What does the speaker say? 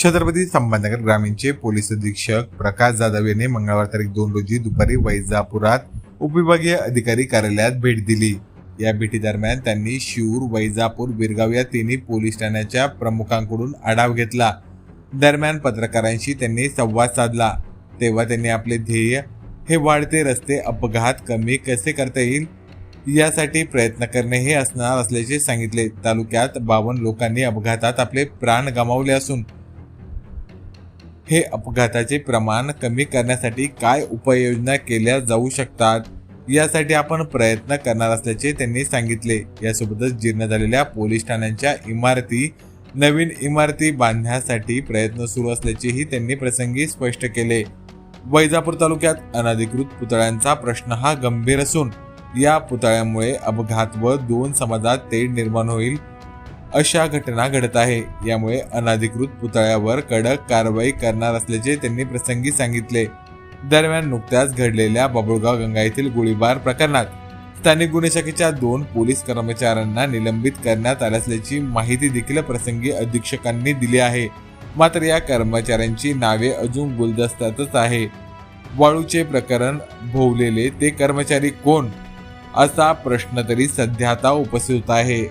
छत्रपती संभाजीनगर ग्रामीणचे पोलीस अधीक्षक प्रकाश जाधव यांनी मंगळवार तारीख 2 रोजी दुपारी वैजापुरात उपविभागीय अधिकारी कार्यालयात भेट दिली। या भेटीदरम्यान त्यांनी शिऊर, वैजापूर, बिरगाव या तिन्ही पोलीस ठाण्याच्या प्रमुखांकडून आढावा घेतला। दरम्यान पत्रकारांशी त्यांनी संवाद साधला तेव्हा त्यांनी आपले ध्येय हे वाढते रस्ते अपघात कमी कसे करता येईल यासाठी प्रयत्न करणे हे असणार असल्याचे सांगितले। तालुक्यात 52 लोकांनी अपघातात आपले प्राण गमावले असून हे अपघाताचे प्रमाण कमी करण्यासाठी काय उपाययोजना केल्या जाऊ शकतात यासाठी आपण प्रयत्न करणार असल्याचे त्यांनी सांगितले। यासोबतच जीर्ण झालेल्या पोलीस ठाण्यांच्या इमारती नवीन इमारती बांधण्यासाठी प्रयत्न सुरू असल्याचेही त्यांनी प्रसंगी स्पष्ट केले। वैजापूर तालुक्यात अनधिकृत पुतळ्यांचा प्रश्न हा गंभीर असून या पुतळ्यामुळे अपघात व दोन समाजात तेढ निर्माण होईल अशा घटना घडत आहे। यामुळे अनधिकृत पुतळ्यावर कडक कारवाई करणार असल्याचे त्यांनी प्रसंगी सांगितले। दरम्यान नुकत्याच घडलेल्या बाबुळगाव गंगा येथील गोळीबार प्रकरणात स्थानिक गुन्हे शाखेच्या 2 पोलीस कर्मचाऱ्यांना निलंबित करण्यात आले असल्याची माहिती देखील प्रसंगी अधीक्षकांनी दिली आहे। मात्र या कर्मचाऱ्यांची नावे अजून गुलदस्त्यातच आहे। वाळूचे प्रकरण भोवलेले ते कर्मचारी कोण असा प्रश्न तरी सध्या आता उपस्थित आहे।